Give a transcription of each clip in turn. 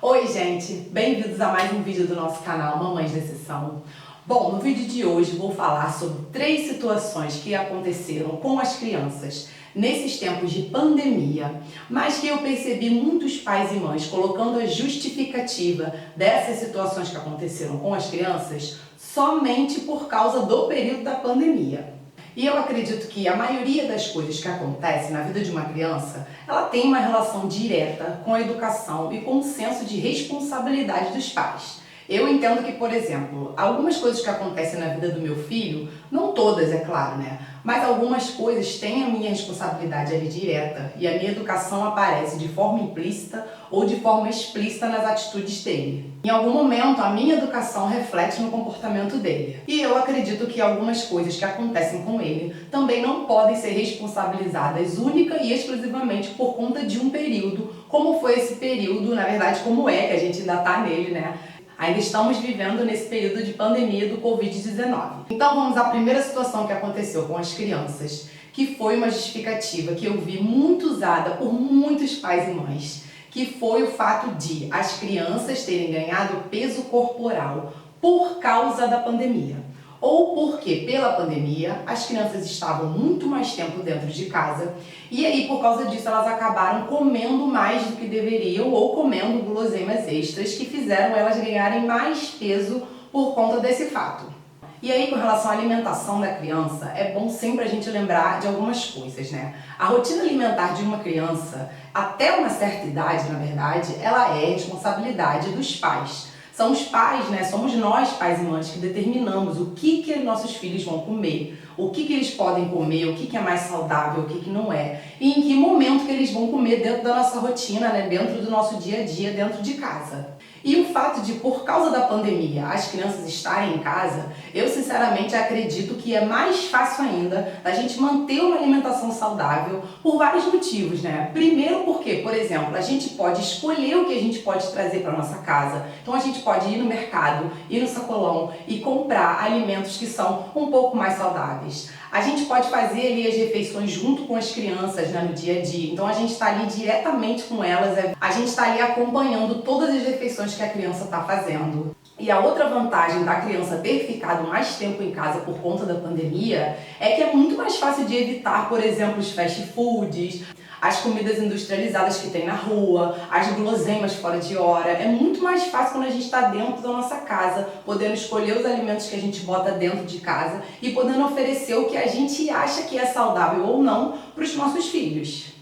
Oi gente, bem-vindos a mais um vídeo do nosso canal Mamães de Exceção. Bom, no vídeo de hoje vou falar sobre 3 situações que aconteceram com as crianças nesses tempos de pandemia, mas que eu percebi muitos pais e mães colocando a justificativa dessas situações que aconteceram com as crianças somente por causa do período da pandemia. E eu acredito que a maioria das coisas que acontecem na vida de uma criança, ela tem uma relação direta com a educação e com o senso de responsabilidade dos pais. Eu entendo que, por exemplo, algumas coisas que acontecem na vida do meu filho, não todas, é claro, né? Mas algumas coisas têm a minha responsabilidade ali direta e a minha educação aparece de forma implícita ou de forma explícita nas atitudes dele. Em algum momento, a minha educação reflete no comportamento dele. E eu acredito que algumas coisas que acontecem com ele também não podem ser responsabilizadas única e exclusivamente por conta de um período, como foi esse período, na verdade, como é que a gente ainda tá nele, né? Ainda estamos vivendo nesse período de pandemia do Covid-19. Então vamos à primeira situação que aconteceu com as crianças, que foi uma justificativa que eu vi muito usada por muitos pais e mães, que foi o fato de as crianças terem ganhado peso corporal por causa da pandemia. Ou porque, pela pandemia, as crianças estavam muito mais tempo dentro de casa e aí, por causa disso, elas acabaram comendo mais do que deveriam ou comendo guloseimas extras que fizeram elas ganharem mais peso por conta desse fato. E aí, com relação à alimentação da criança, é bom sempre a gente lembrar de algumas coisas, né? A rotina alimentar de uma criança, até uma certa idade, na verdade, ela é responsabilidade dos pais. São os pais, né? Somos nós, pais e mães, que determinamos o que nossos filhos vão comer, o que eles podem comer, o que é mais saudável, o que não é, e em que momento que eles vão comer dentro da nossa rotina, né? Dentro do nosso dia a dia, dentro de casa. E o fato de, por causa da pandemia, as crianças estarem em casa, eu sinceramente acredito que é mais fácil ainda da gente manter uma alimentação saudável por vários motivos, né? Primeiro porque, por exemplo, a gente pode escolher o que a gente pode trazer para nossa casa. Então a gente pode ir no mercado, ir no sacolão e comprar alimentos que são um pouco mais saudáveis. A gente pode fazer ali as refeições junto com as crianças, né, no dia a dia. Então a gente está ali diretamente com elas, a gente está ali acompanhando todas as refeições que a criança está fazendo. E a outra vantagem da criança ter ficado mais tempo em casa por conta da pandemia é que é muito mais fácil de evitar, por exemplo, os fast foods, as comidas industrializadas que tem na rua, as guloseimas fora de hora. É muito mais fácil quando a gente está dentro da nossa casa, podendo escolher os alimentos que a gente bota dentro de casa e podendo oferecer o que a gente acha que é saudável ou não para os nossos filhos.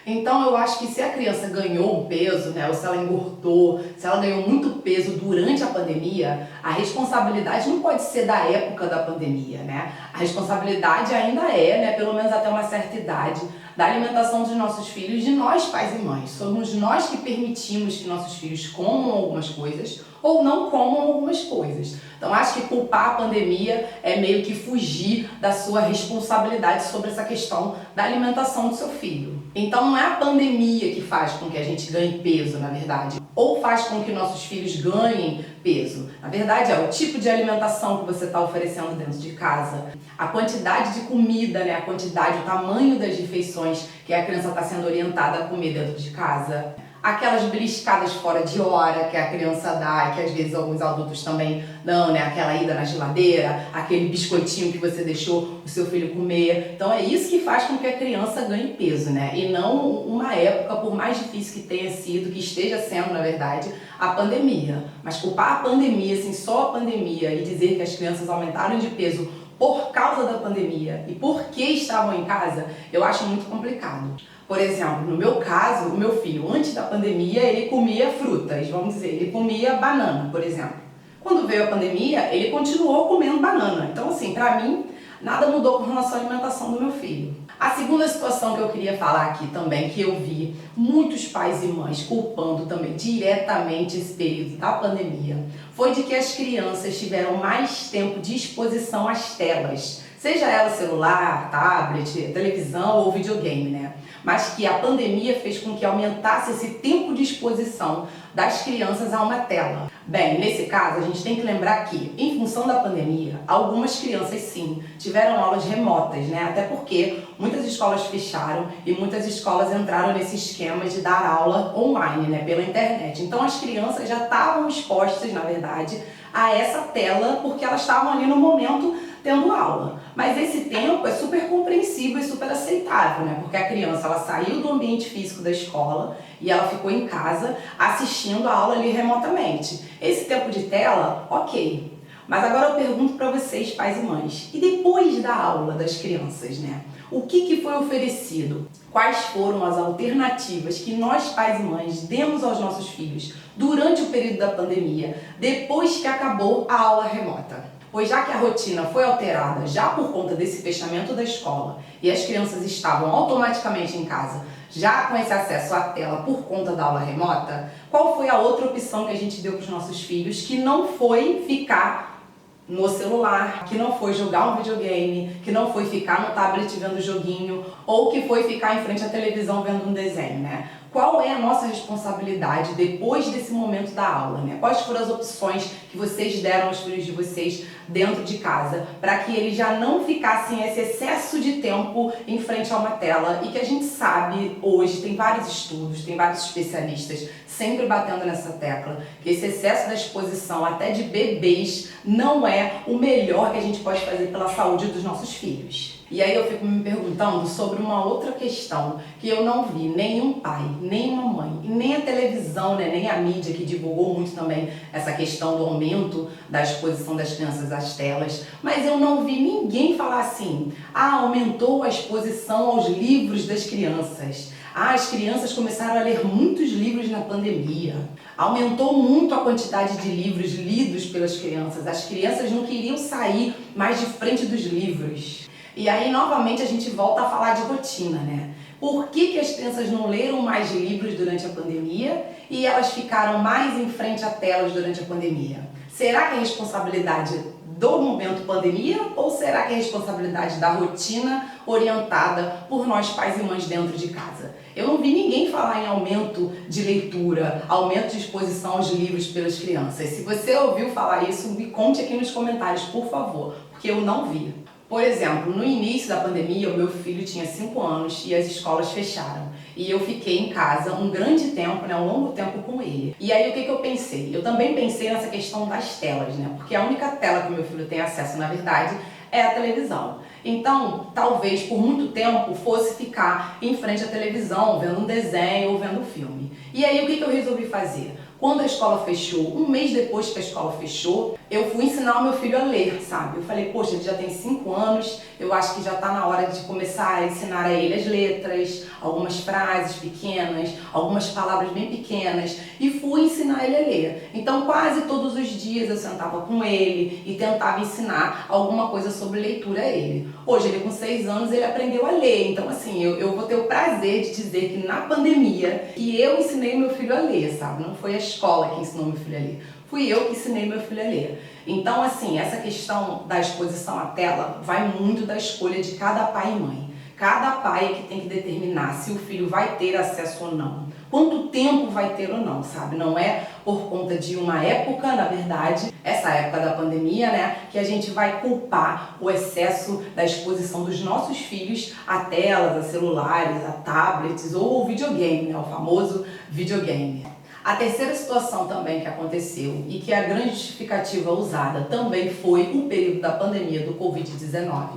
Então eu acho que se a criança ganhou um peso, né, ou se ela engordou, se ela ganhou muito peso durante a pandemia, a responsabilidade não pode ser da época da pandemia, né? A responsabilidade ainda é, né, pelo menos até uma certa idade, da alimentação dos nossos filhos, de nós pais e mães. Somos nós que permitimos que nossos filhos comam algumas coisas ou não comam algumas coisas. Então acho que culpar a pandemia é meio que fugir da sua responsabilidade sobre essa questão da alimentação do seu filho. Então não é a pandemia que faz com que a gente ganhe peso, na verdade, ou faz com que nossos filhos ganhem peso. Na verdade é o tipo de alimentação que você está oferecendo dentro de casa, a quantidade de comida, né, a quantidade, o tamanho das refeições que a criança está sendo orientada a comer dentro de casa. Aquelas beliscadas fora de hora que a criança dá, que às vezes alguns adultos também dão, né? Aquela ida na geladeira, aquele biscoitinho que você deixou o seu filho comer. Então é isso que faz com que a criança ganhe peso, né? E não uma época, por mais difícil que tenha sido, que esteja sendo, na verdade, a pandemia. Mas culpar a pandemia, assim, só a pandemia, e dizer que as crianças aumentaram de peso por causa da pandemia e porque estavam em casa, eu acho muito complicado. Por exemplo, no meu caso, o meu filho, antes da pandemia, ele comia frutas, vamos dizer, ele comia banana, por exemplo. Quando veio a pandemia, ele continuou comendo banana. Então, assim, pra mim, nada mudou com relação à alimentação do meu filho. A segunda situação que eu queria falar aqui também, que eu vi muitos pais e mães culpando também diretamente esse período da pandemia, foi de que as crianças tiveram mais tempo de exposição às telas, seja ela celular, tablet, televisão ou videogame, né? Mas que a pandemia fez com que aumentasse esse tempo de exposição das crianças a uma tela. Bem, nesse caso a gente tem que lembrar que, em função da pandemia, algumas crianças sim tiveram aulas remotas, né? Até porque muitas escolas fecharam e muitas escolas entraram nesse esquema de dar aula online, né? Pela internet. Então as crianças já estavam expostas, na verdade, a essa tela porque elas estavam ali no momento tendo aula. Mas esse tempo é super compreensível e super aceitável, né? Porque a criança ela saiu do ambiente físico da escola e ela ficou em casa assistindo a aula ali remotamente. Esse tempo de tela, ok. Mas agora eu pergunto para vocês, pais e mães, e depois da aula das crianças, né? O que foi oferecido? Quais foram as alternativas que nós, pais e mães, demos aos nossos filhos durante o período da pandemia, depois que acabou a aula remota? Pois já que a rotina foi alterada já por conta desse fechamento da escola e as crianças estavam automaticamente em casa, já com esse acesso à tela por conta da aula remota, qual foi a outra opção que a gente deu para os nossos filhos que não foi ficar no celular, que não foi jogar um videogame, que não foi ficar no tablet vendo joguinho ou que foi ficar em frente à televisão vendo um desenho, né? Qual é a nossa responsabilidade depois desse momento da aula, né? Quais foram as opções que vocês deram aos filhos de vocês dentro de casa para que eles já não ficassem esse excesso de tempo em frente a uma tela e que a gente sabe hoje, tem vários estudos, tem vários especialistas sempre batendo nessa tecla, que esse excesso da exposição até de bebês não é o melhor que a gente pode fazer pela saúde dos nossos filhos. E aí eu fico me perguntando sobre uma outra questão que eu não vi nenhum pai, nenhuma mãe, nem a televisão, né, nem a mídia que divulgou muito também essa questão do aumento da exposição das crianças às telas, mas eu não vi ninguém falar assim, aumentou a exposição aos livros das crianças. As crianças começaram a ler muitos livros na pandemia. Aumentou muito a quantidade de livros lidos pelas crianças. As crianças não queriam sair mais de frente dos livros. E aí, novamente, a gente volta a falar de rotina, né? Por que as crianças não leram mais livros durante a pandemia e elas ficaram mais em frente a telas durante a pandemia? Será que é responsabilidade do momento pandemia ou será que é responsabilidade da rotina orientada por nós pais e mães dentro de casa? Eu não vi ninguém falar em aumento de leitura, aumento de exposição aos livros pelas crianças. Se você ouviu falar isso, me conte aqui nos comentários, por favor, porque eu não vi. Por exemplo, no início da pandemia, o meu filho tinha 5 anos e as escolas fecharam. E eu fiquei em casa um grande tempo, né, um longo tempo com ele. E aí o que eu pensei? Eu também pensei nessa questão das telas, né? Porque a única tela que o meu filho tem acesso, na verdade, é a televisão. Então, talvez por muito tempo fosse ficar em frente à televisão, vendo um desenho ou vendo um filme. E aí o que eu resolvi fazer? Quando a escola fechou, um mês depois que a escola fechou, eu fui ensinar o meu filho a ler, sabe? Eu falei, poxa, ele já tem 5 anos, eu acho que já está na hora de começar a ensinar a ele as letras, algumas frases pequenas, algumas palavras bem pequenas, e fui ensinar ele a ler. Então, quase todos os dias eu sentava com ele e tentava ensinar alguma coisa sobre leitura a ele. Hoje, ele com 6 anos, ele aprendeu a ler. Então, assim, eu vou ter o prazer de dizer que na pandemia, que eu ensinei meu filho a ler, sabe? Não foi a escola que ensinou meu filho a ler. Fui eu que ensinei meu filho a ler. Então, assim, essa questão da exposição à tela vai muito da escolha de cada pai e mãe. Cada pai é que tem que determinar se o filho vai ter acesso ou não. Quanto tempo vai ter ou não, sabe? Não é por conta de uma época, na verdade, essa época da pandemia, né, que a gente vai culpar o excesso da exposição dos nossos filhos a telas, a celulares, a tablets ou o videogame, né, o famoso videogame. A terceira situação também que aconteceu e que é a grande justificativa usada também foi o período da pandemia do Covid-19.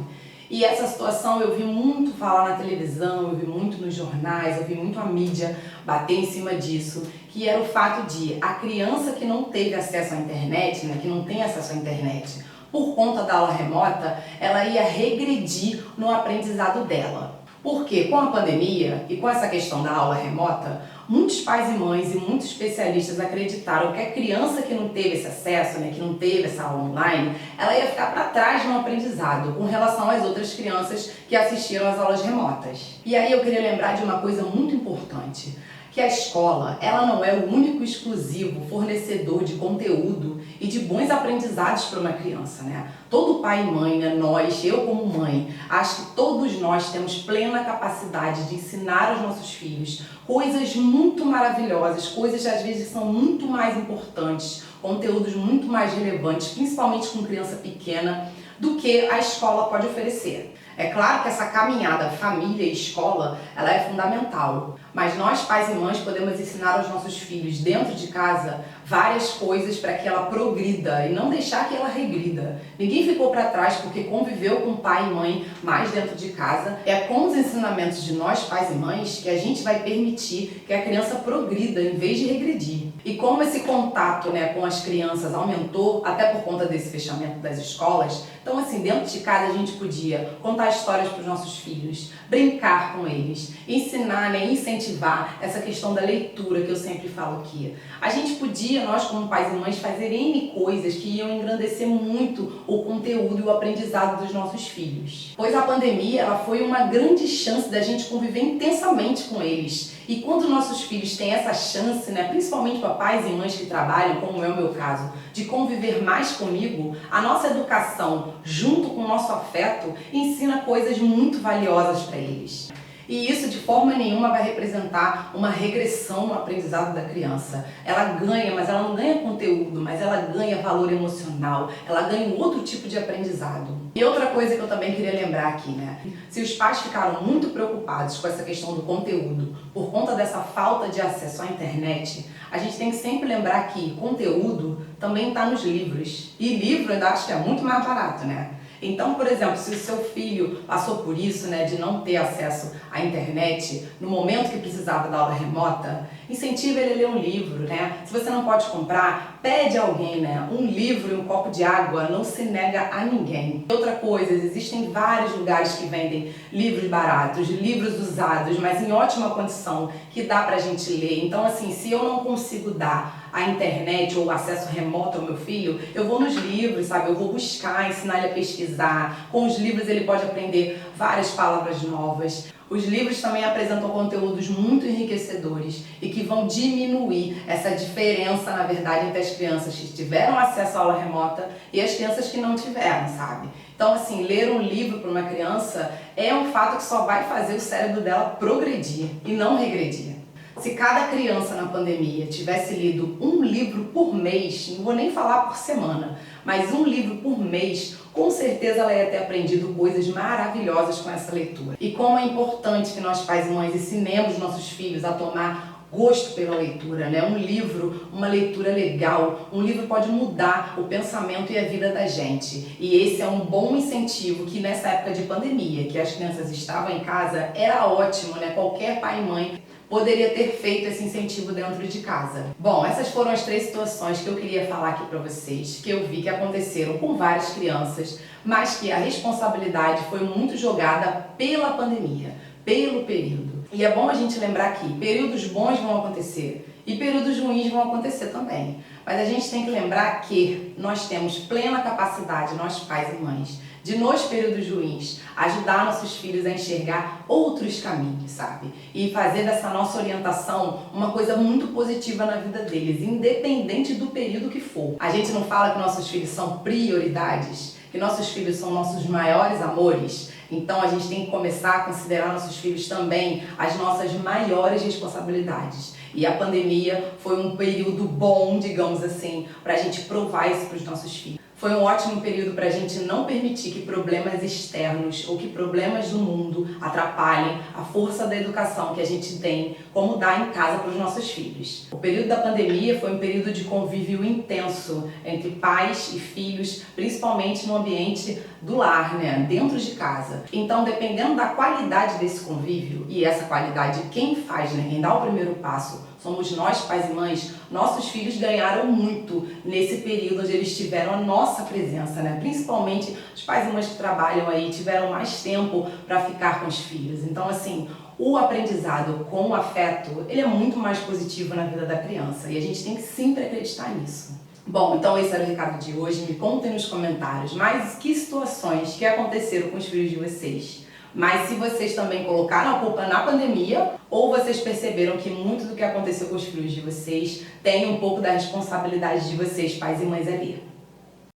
E essa situação eu vi muito falar na televisão, eu vi muito nos jornais, eu vi muito a mídia bater em cima disso, que era o fato de a criança que não teve acesso à internet, né, que não tem acesso à internet, por conta da aula remota, ela ia regredir no aprendizado dela. Porque com a pandemia e com essa questão da aula remota, muitos pais e mães e muitos especialistas acreditaram que a criança que não teve esse acesso, né, que não teve essa aula online, ela ia ficar para trás no aprendizado com relação às outras crianças que assistiram às aulas remotas. E aí eu queria lembrar de uma coisa muito importante, que a escola, ela não é o único exclusivo fornecedor de conteúdo e de bons aprendizados para uma criança, né? Todo pai e mãe, né, nós, eu como mãe, acho que todos nós temos plena capacidade de ensinar aos nossos filhos coisas muito maravilhosas, coisas que às vezes são muito mais importantes, conteúdos muito mais relevantes, principalmente com criança pequena, do que a escola pode oferecer. É claro que essa caminhada família e escola, ela é fundamental, mas nós pais e mães podemos ensinar aos nossos filhos dentro de casa várias coisas para que ela progrida e não deixar que ela regrida. Ninguém ficou para trás porque conviveu com pai e mãe mais dentro de casa. É com os ensinamentos de nós pais e mães que a gente vai permitir que a criança progrida em vez de regredir. E como esse contato, né, com as crianças aumentou, até por conta desse fechamento das escolas, então assim, dentro de casa a gente podia contar histórias para os nossos filhos, brincar com eles, ensinar, né, incentivar essa questão da leitura que eu sempre falo aqui. A gente podia, nós como pais e mães, fazer N coisas que iam engrandecer muito o conteúdo e o aprendizado dos nossos filhos. Pois a pandemia, ela foi uma grande chance da gente conviver intensamente com eles. E quando nossos filhos têm essa chance, né, principalmente para pais e mães que trabalham, como é o meu caso, de conviver mais comigo, a nossa educação, junto com o nosso afeto, ensina coisas muito valiosas para eles. E isso de forma nenhuma vai representar uma regressão no aprendizado da criança. Ela ganha, mas ela não ganha conteúdo, mas ela ganha valor emocional, ela ganha um outro tipo de aprendizado. E outra coisa que eu também queria lembrar aqui, né? Se os pais ficaram muito preocupados com essa questão do conteúdo por conta dessa falta de acesso à internet, a gente tem que sempre lembrar que conteúdo também está nos livros. E livro eu ainda acho que é muito mais barato, né? Então, por exemplo, se o seu filho passou por isso, né, de não ter acesso à internet no momento que precisava da aula remota, incentive ele a ler um livro, né? Se você não pode comprar, pede a alguém, né? Um livro e um copo de água não se nega a ninguém. Outra coisa, existem vários lugares que vendem livros baratos, livros usados, mas em ótima condição, que dá pra gente ler. Então, assim, se eu não consigo dar a internet ou o acesso remoto ao meu filho, eu vou nos livros, sabe? Eu vou buscar, ensinar ele a pesquisar. Com os livros ele pode aprender várias palavras novas. Os livros também apresentam conteúdos muito enriquecedores e que vão diminuir essa diferença, na verdade, entre as crianças que tiveram acesso à aula remota e as crianças que não tiveram, sabe? Então, assim, ler um livro para uma criança é um fato que só vai fazer o cérebro dela progredir e não regredir. Se cada criança na pandemia tivesse lido um livro por mês, não vou nem falar por semana, mas um livro por mês, com certeza ela ia ter aprendido coisas maravilhosas com essa leitura. E como é importante que nós pais e mães ensinemos nossos filhos a tomar gosto pela leitura, né? Um livro, uma leitura legal, um livro pode mudar o pensamento e a vida da gente. E esse é um bom incentivo que nessa época de pandemia, que as crianças estavam em casa, era ótimo, né? Qualquer pai e mãe poderia ter feito esse incentivo dentro de casa. Bom, essas foram as 3 situações que eu queria falar aqui para vocês, que eu vi que aconteceram com várias crianças, mas que a responsabilidade foi muito jogada pela pandemia, pelo período. E é bom a gente lembrar que períodos bons vão acontecer e períodos ruins vão acontecer também. Mas a gente tem que lembrar que nós temos plena capacidade, nós pais e mães, de nos períodos ruins ajudar nossos filhos a enxergar outros caminhos, sabe? E fazer dessa nossa orientação uma coisa muito positiva na vida deles, independente do período que for. A gente não fala que nossos filhos são prioridades, que nossos filhos são nossos maiores amores. Então a gente tem que começar a considerar nossos filhos também as nossas maiores responsabilidades. E a pandemia foi um período bom, digamos assim, para a gente provar isso para os nossos filhos. Foi um ótimo período para a gente não permitir que problemas externos ou que problemas do mundo atrapalhem a força da educação que a gente tem como dar em casa para os nossos filhos. O período da pandemia foi um período de convívio intenso entre pais e filhos, principalmente no ambiente do lar, né, dentro de casa. Então, dependendo da qualidade desse convívio, e essa qualidade quem faz, né, quem dá o primeiro passo, somos nós, pais e mães, nossos filhos ganharam muito nesse período onde eles tiveram a nossa presença, né? Principalmente os pais e mães que trabalham aí, tiveram mais tempo para ficar com os filhos. Então, assim, o aprendizado com o afeto, ele é muito mais positivo na vida da criança e a gente tem que sempre acreditar nisso. Bom, então esse era o recado de hoje. Me contem nos comentários mais que situações que aconteceram com os filhos de vocês. Mas se vocês também colocaram a culpa na pandemia, ou vocês perceberam que muito do que aconteceu com os filhos de vocês tem um pouco da responsabilidade de vocês, pais e mães ali.